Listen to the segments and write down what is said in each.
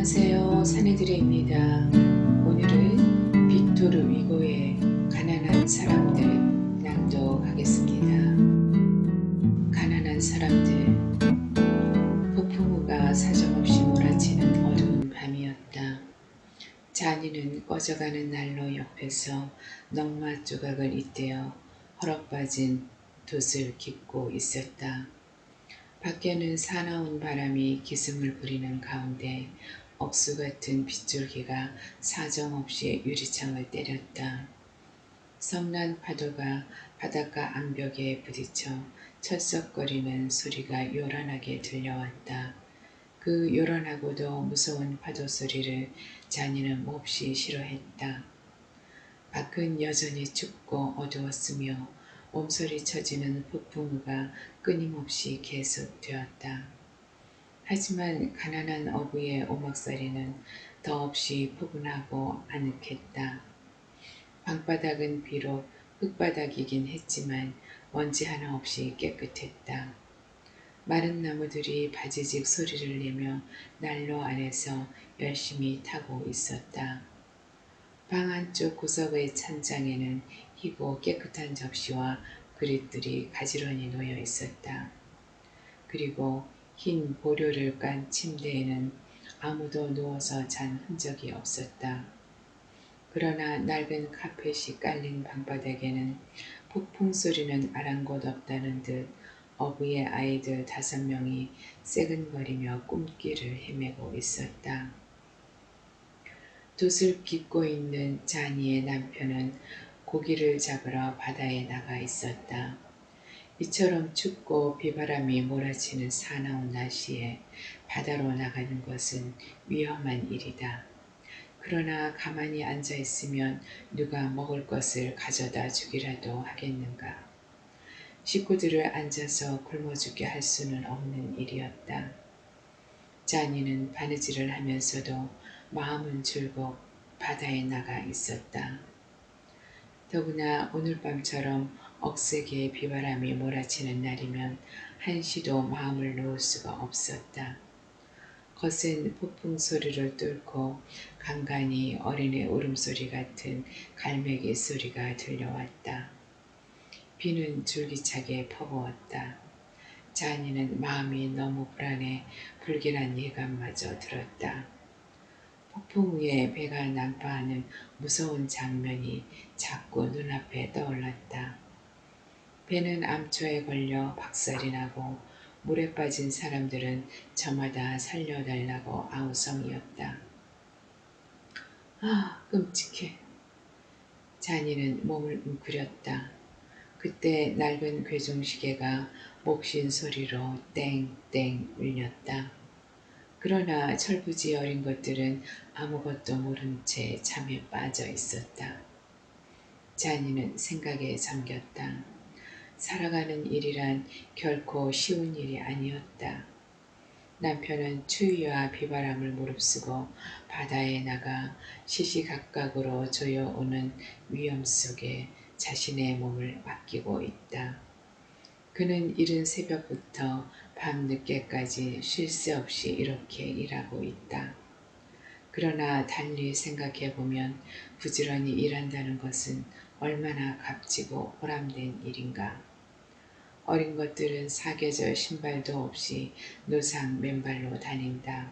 안녕하세요. 사내들입니다. 오늘은 빅토르 위고의 가난한 사람들 낭독하겠습니다. 가난한 사람들. 폭풍우가 사정없이 몰아치는 어두운 밤이었다. 자니는 꺼져가는 난로 옆에서 넝마 조각을 잇대어 허럭빠진 돛을 깁고 있었다. 밖에는 사나운 바람이 기승을 부리는 가운데 억수 같은 빗줄기가 사정없이 유리창을 때렸다. 성난 파도가 바닷가 암벽에 부딪혀 철썩거리는 소리가 요란하게 들려왔다. 그 요란하고도 무서운 파도 소리를 자니는 몹시 싫어했다. 밖은 여전히 춥고 어두웠으며 몸서리 쳐지는 폭풍우가 끊임없이 계속되었다. 하지만 가난한 어부의 오목살이는 더없이 포근하고 아늑했다. 방바닥은 비록 흙바닥이긴 했지만 먼지 하나 없이 깨끗했다. 마른 나무들이 바지직 소리를 내며 난로 안에서 열심히 타고 있었다. 방 안쪽 구석의 찬장에는 희고 깨끗한 접시와 그릇들이 가지런히 놓여 있었다. 그리고 흰 보료를 깐 침대에는 아무도 누워서 잔 흔적이 없었다. 그러나 낡은 카펫이 깔린 방바닥에는 폭풍 소리는 아랑곳 없다는 듯 어부의 아이들 5명이 새근거리며 꿈길을 헤매고 있었다. 돛을 빚고 있는 자니의 남편은 고기를 잡으러 바다에 나가 있었다. 이처럼 춥고 비바람이 몰아치는 사나운 날씨에 바다로 나가는 것은 위험한 일이다. 그러나 가만히 앉아 있으면 누가 먹을 것을 가져다 주기라도 하겠는가. 식구들을 앉아서 굶어 죽게 할 수는 없는 일이었다. 자니는 바느질을 하면서도 마음은 줄곧 바다에 나가 있었다. 더구나 오늘 밤처럼 억세게 비바람이 몰아치는 날이면 한시도 마음을 놓을 수가 없었다. 거센 폭풍 소리를 뚫고 간간히 어린애 울음소리 같은 갈매기 소리가 들려왔다. 비는 줄기차게 퍼부었다. 자니는 마음이 너무 불안해 불길한 예감마저 들었다. 폭풍 위에 배가 난파하는 무서운 장면이 자꾸 눈앞에 떠올랐다. 배는 암초에 걸려 박살이 나고 물에 빠진 사람들은 저마다 살려달라고 아우성이었다. 아, 끔찍해. 자니는 몸을 웅크렸다. 그때 낡은 괴종시계가 목신 소리로 땡땡 울렸다. 그러나 철부지 어린 것들은 아무것도 모른 채 잠에 빠져 있었다. 자니는 생각에 잠겼다. 살아가는 일이란 결코 쉬운 일이 아니었다. 남편은 추위와 비바람을 무릅쓰고 바다에 나가 시시각각으로 조여오는 위험 속에 자신의 몸을 맡기고 있다. 그는 이른 새벽부터 밤늦게까지 쉴 새 없이 이렇게 일하고 있다. 그러나 달리 생각해보면 부지런히 일한다는 것은 얼마나 값지고 보람된 일인가. 어린 것들은 사계절 신발도 없이 노상 맨발로 다닌다.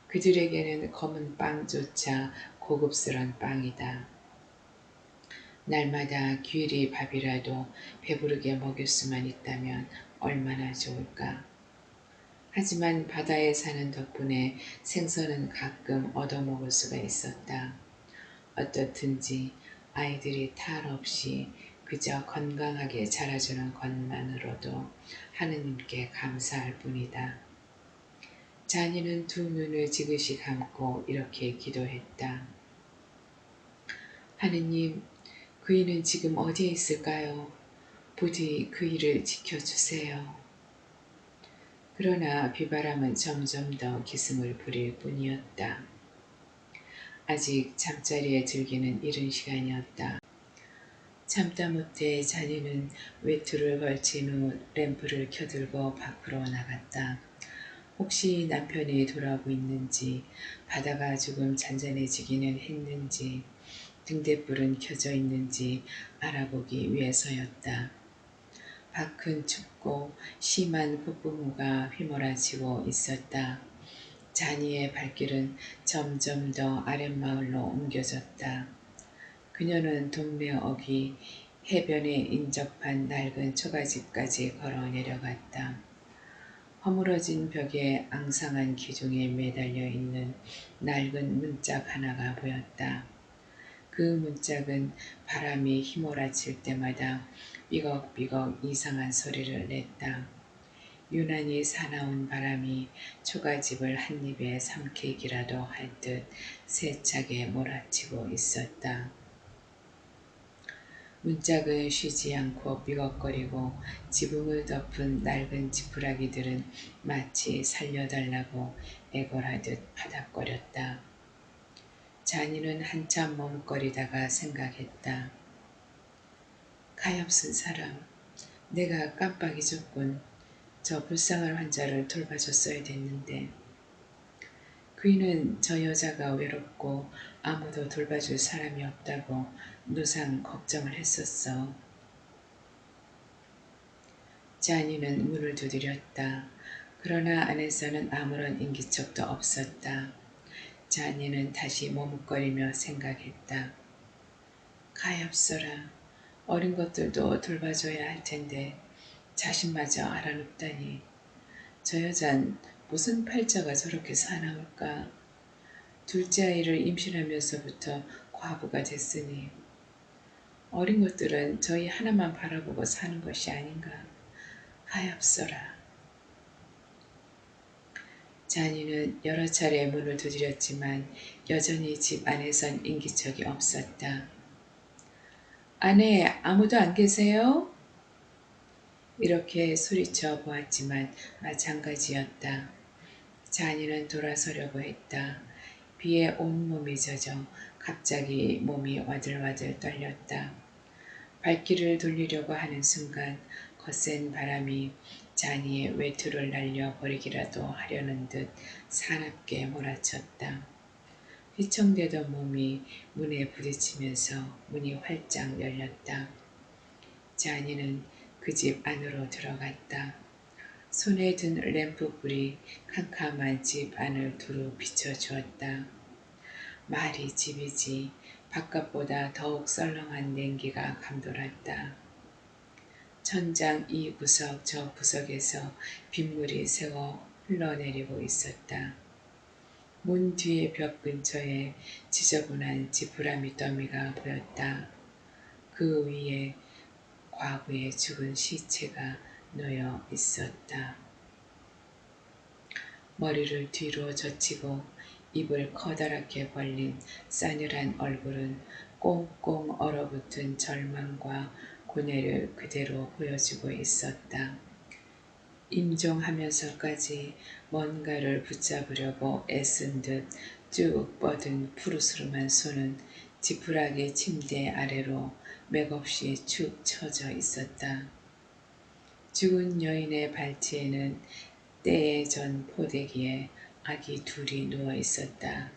그들에게는 검은 빵조차 고급스런 빵이다. 날마다 귀리 밥이라도 배부르게 먹일 수만 있다면 얼마나 좋을까. 하지만 바다에 사는 덕분에 생선은 가끔 얻어먹을 수가 있었다. 어떻든지 아이들이 탈 없이 그저 건강하게 자라주는 것만으로도 하느님께 감사할 뿐이다. 자니는 두 눈을 지그시 감고 이렇게 기도했다. 하느님, 그이는 지금 어디에 있을까요? 부디 그이를 지켜주세요. 그러나 비바람은 점점 더 기승을 부릴 뿐이었다. 아직 잠자리에 들기는 이른 시간이었다. 참다 못해 자니는 외투를 걸친 후 램프를 켜들고 밖으로 나갔다. 혹시 남편이 돌아오고 있는지, 바다가 조금 잔잔해지기는 했는지, 등대불은 켜져 있는지 알아보기 위해서였다. 밖은 춥고 심한 폭풍우가 휘몰아치고 있었다. 자니의 발길은 점점 더 아랫마을로 옮겨졌다. 그녀는 동네 어귀 해변에 인접한 낡은 초가집까지 걸어 내려갔다. 허물어진 벽에 앙상한 기둥에 매달려 있는 낡은 문짝 하나가 보였다. 그 문짝은 바람이 휘몰아칠 때마다 삐걱삐걱 이상한 소리를 냈다. 유난히 사나운 바람이 초가집을 한 입에 삼키기라도 할 듯 세차게 몰아치고 있었다. 문짝은 쉬지 않고 삐걱거리고 지붕을 덮은 낡은 지푸라기들은 마치 살려달라고 애걸하듯 바닥거렸다. 자니는 한참 머뭇거리다가 생각했다. 가엾은 사람, 내가 깜빡 잊었군. 저 불쌍한 환자를 돌봐줬어야 됐는데. 그이는 저 여자가 외롭고 아무도 돌봐줄 사람이 없다고 누상 걱정을 했었어. 자니는 문을 두드렸다. 그러나 안에서는 아무런 인기척도 없었다. 자니는 다시 머뭇거리며 생각했다. 가엾어라. 어린 것들도 돌봐줘야 할 텐데 자신마저 알아눕다니. 저 여잔 무슨 팔자가 저렇게 사나울까. 둘째 아이를 임신하면서부터 과부가 됐으니 어린 것들은 저희 하나만 바라보고 사는 것이 아닌가. 하옵소라. 자니는 여러 차례 문을 두드렸지만 여전히 집 안에선 인기척이 없었다. 안에 아무도 안 계세요? 이렇게 소리쳐 보았지만 마찬가지였다. 자니는 돌아서려고 했다. 비에 온몸이 젖어 갑자기 몸이 와들와들 떨렸다. 발길을 돌리려고 하는 순간 거센 바람이 자니의 외투를 날려버리기라도 하려는 듯 사납게 몰아쳤다. 휘청대던 몸이 문에 부딪히면서 문이 활짝 열렸다. 자니는 그 집 안으로 들어갔다. 손에 든 램프불이 캄캄한 집 안을 두루 비춰주었다. 말이 집이지 바깥보다 더욱 썰렁한 냉기가 감돌았다. 천장 이 구석 저 구석에서 빗물이 새어 흘러내리고 있었다. 문 뒤의 벽 근처에 지저분한 지푸라미 더미가 보였다. 그 위에 과부의 죽은 시체가 놓여 있었다. 머리를 뒤로 젖히고 입을 커다랗게 벌린 싸늘한 얼굴은 꽁꽁 얼어붙은 절망과 고뇌를 그대로 보여주고 있었다. 임종하면서까지 뭔가를 붙잡으려고 애쓴 듯 쭉 뻗은 푸르스름한 손은 지푸라기 침대 아래로 맥없이 축 처져 있었다. 죽은 여인의 발치에는 때에 전 포대기에 아기 둘이 누워 있었다.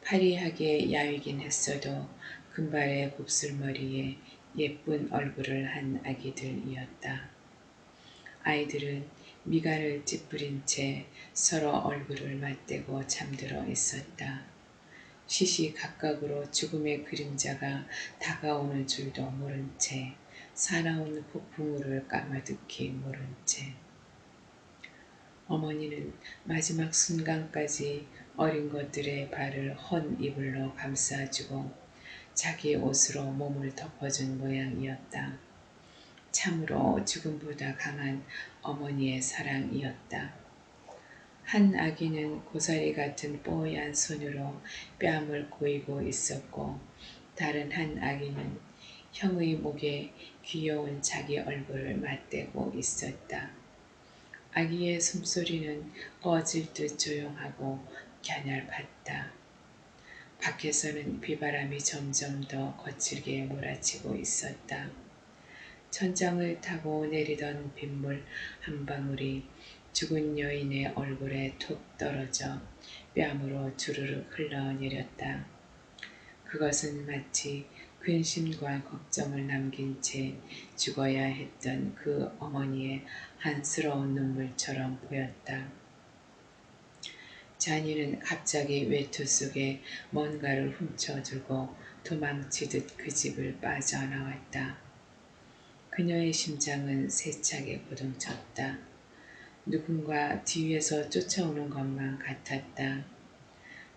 파리하게 야위긴 했어도 금발의 곱슬머리에 예쁜 얼굴을 한 아기들이었다. 아이들은 미간을 찌푸린 채 서로 얼굴을 맞대고 잠들어 있었다. 시시각각으로 죽음의 그림자가 다가오는 줄도 모른 채 사나운 폭풍우를 까마득히 모른 채 어머니는 마지막 순간까지 어린 것들의 발을 헌 이불로 감싸주고 자기 옷으로 몸을 덮어준 모양이었다. 참으로 죽음보다 강한 어머니의 사랑이었다. 한 아기는 고사리 같은 뽀얀 손으로 뺨을 고이고 있었고 다른 한 아기는 형의 목에 귀여운 자기 얼굴을 맞대고 있었다. 아기의 숨소리는 꺼질 듯 조용하고 갸냘팠다. 밖에서는 비바람이 점점 더 거칠게 몰아치고 있었다. 천장을 타고 내리던 빗물 한 방울이 죽은 여인의 얼굴에 툭 떨어져 뺨으로 주르륵 흘러내렸다. 그것은 마치 근심과 걱정을 남긴 채 죽어야 했던 그 어머니의 한스러운 눈물처럼 보였다. 자니는 갑자기 외투 속에 뭔가를 훔쳐들고 도망치듯 그 집을 빠져나왔다. 그녀의 심장은 세차게 고동쳤다. 누군가 뒤에서 쫓아오는 것만 같았다.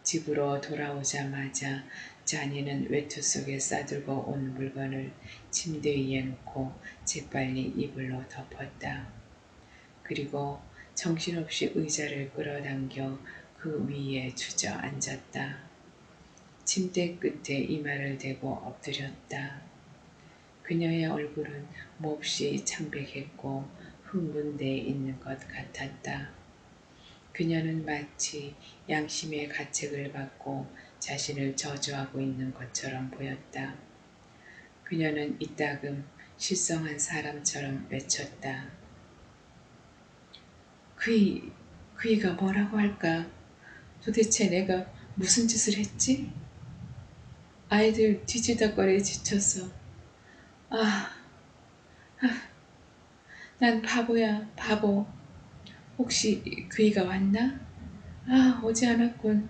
집으로 돌아오자마자 자니는 외투 속에 싸들고 온 물건을 침대 위에 놓고 재빨리 이불로 덮었다. 그리고 정신없이 의자를 끌어당겨 그 위에 주저앉았다. 침대 끝에 이마를 대고 엎드렸다. 그녀의 얼굴은 몹시 창백했고 흥분돼 있는 것 같았다. 그녀는 마치 양심의 가책을 받고 자신을 저주하고 있는 것처럼 보였다. 그녀는 이따금 실성한 사람처럼 외쳤다. 그이가 뭐라고 할까? 도대체 내가 무슨 짓을 했지? 아이들 뒤지다거리에 지쳐서 아, 난 바보야, 바보. 혹시 그이가 왔나? 아, 오지 않았군.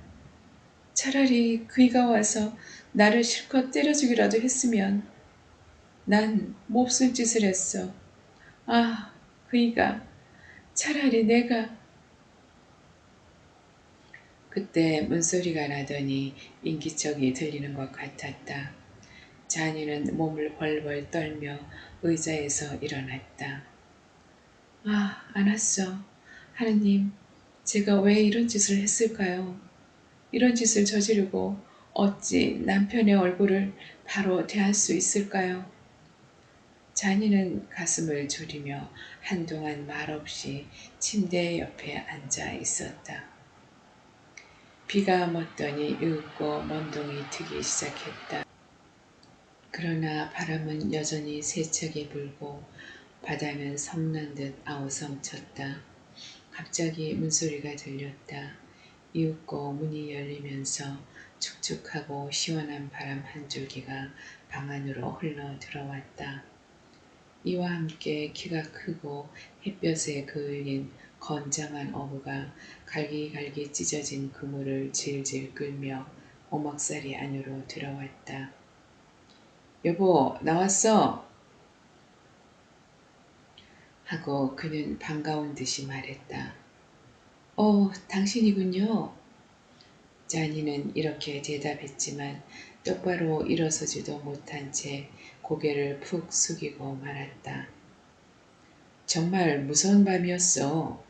차라리 그이가 와서 나를 실컷 때려주기라도 했으면. 난 몹쓸 짓을 했어. 아, 그이가. 차라리 내가. 그때 문소리가 나더니 인기척이 들리는 것 같았다. 자니는 몸을 벌벌 떨며 의자에서 일어났다. 아, 알았어. 하느님, 제가 왜 이런 짓을 했을까요? 이런 짓을 저지르고 어찌 남편의 얼굴을 바로 대할 수 있을까요? 자니는 가슴을 졸이며 한동안 말없이 침대 옆에 앉아 있었다. 비가 멎더니 으윽고 먼동이 트기 시작했다. 그러나 바람은 여전히 세차게 불고 바다는 성난 듯 아우성쳤다. 갑자기 문소리가 들렸다. 이윽고 문이 열리면서 축축하고 시원한 바람 한 줄기가 방 안으로 흘러 들어왔다. 이와 함께 키가 크고 햇볕에 그을린 건장한 어부가 갈기갈기 찢어진 그물을 질질 끌며 오목살이 안으로 들어왔다. 여보, 나왔어! 하고 그는 반가운 듯이 말했다. 당신이군요. 자니는 이렇게 대답했지만 똑바로 일어서지도 못한 채 고개를 푹 숙이고 말았다. 정말 무서운 밤이었어.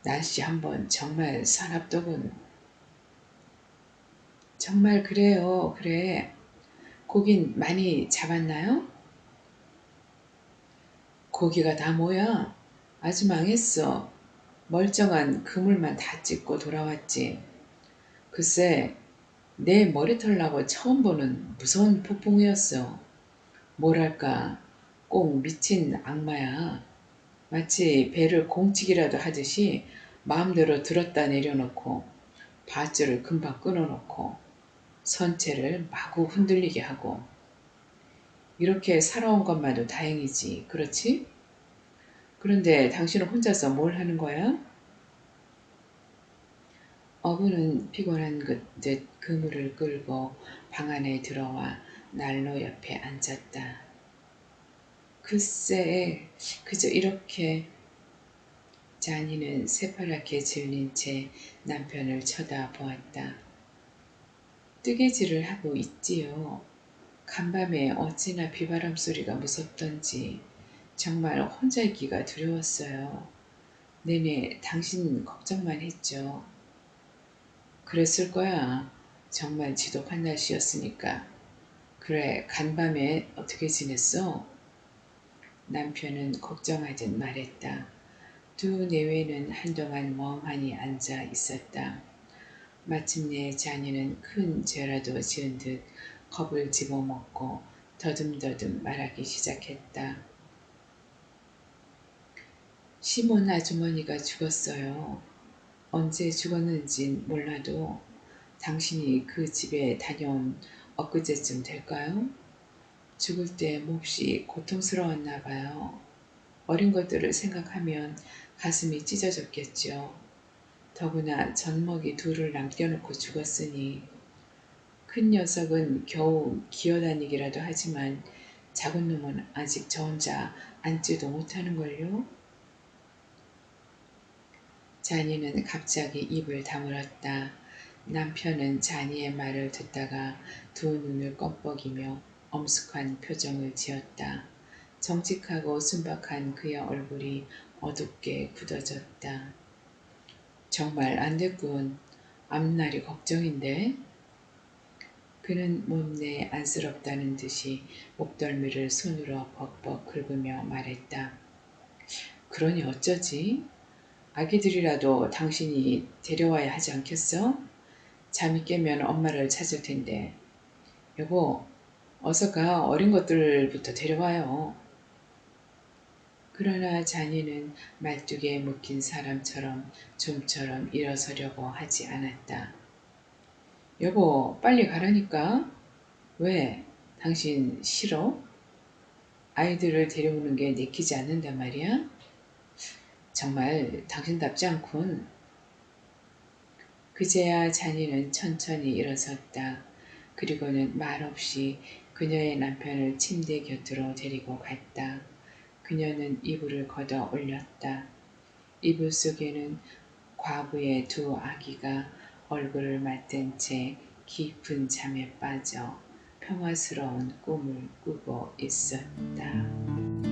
날씨 한번 정말 사납더군. 정말 그래요. 그래. 고긴 많이 잡았나요? 고기가 다 뭐야? 아주 망했어. 멀쩡한 그물만 다 찍고 돌아왔지. 글쎄, 내 머리털 나고 처음 보는 무서운 폭풍이었어. 뭐랄까, 꼭 미친 악마야. 마치 배를 공치기라도 하듯이 마음대로 들었다 내려놓고 밧줄을 금방 끊어놓고 선체를 마구 흔들리게 하고 이렇게 살아온 것만도 다행이지. 그렇지? 그런데 당신은 혼자서 뭘 하는 거야? 어부는 피곤한 듯 그물을 끌고 방 안에 들어와 난로 옆에 앉았다. 글쎄, 그저 이렇게. 자니는 새파랗게 질린 채 남편을 쳐다보았다. 뜨개질을 하고 있지요. 간밤에 어찌나 비바람 소리가 무섭던지 정말 혼자 있기가 두려웠어요. 내내 당신 걱정만 했죠. 그랬을 거야. 정말 지독한 날씨였으니까. 그래, 간밤에 어떻게 지냈어? 남편은 걱정하듯 말했다. 두 내외는 한동안 멍하니 앉아 있었다. 마침내 자니는 큰 죄라도 지은 듯 겁을 집어먹고 더듬더듬 말하기 시작했다. 시몬 아주머니가 죽었어요. 언제 죽었는진 몰라도 당신이 그 집에 다녀온 엊그제쯤 될까요? 죽을 때 몹시 고통스러웠나 봐요. 어린 것들을 생각하면 가슴이 찢어졌겠죠. 더구나 젖먹이 둘을 남겨놓고 죽었으니 큰 녀석은 겨우 기어다니기라도 하지만 작은 놈은 아직 저 혼자 앉지도 못하는걸요. 자니는 갑자기 입을 다물었다. 남편은 자니의 말을 듣다가 두 눈을 껌뻑이며 엄숙한 표정을 지었다. 정직하고 순박한 그의 얼굴이 어둡게 굳어졌다. 정말 안 됐군. 앞날이 걱정인데? 그는 못내 안쓰럽다는 듯이 목덜미를 손으로 벅벅 긁으며 말했다. 그러니 어쩌지? 아기들이라도 당신이 데려와야 하지 않겠어? 잠이 깨면 엄마를 찾을 텐데. 여보, 어서 가. 어린 것들부터 데려와요. 그러나 자니는 말뚝에 묶인 사람처럼 좀처럼 일어서려고 하지 않았다. 여보, 빨리 가라니까. 왜? 당신 싫어? 아이들을 데려오는 게 내키지 않는단 말이야? 정말 당신답지 않군. 그제야 자니는 천천히 일어섰다. 그리고는 말없이 그녀의 남편을 침대 곁으로 데리고 갔다. 그녀는 이불을 걷어 올렸다. 이불 속에는 과부의 두 아기가 얼굴을 맞댄 채 깊은 잠에 빠져 평화스러운 꿈을 꾸고 있었다.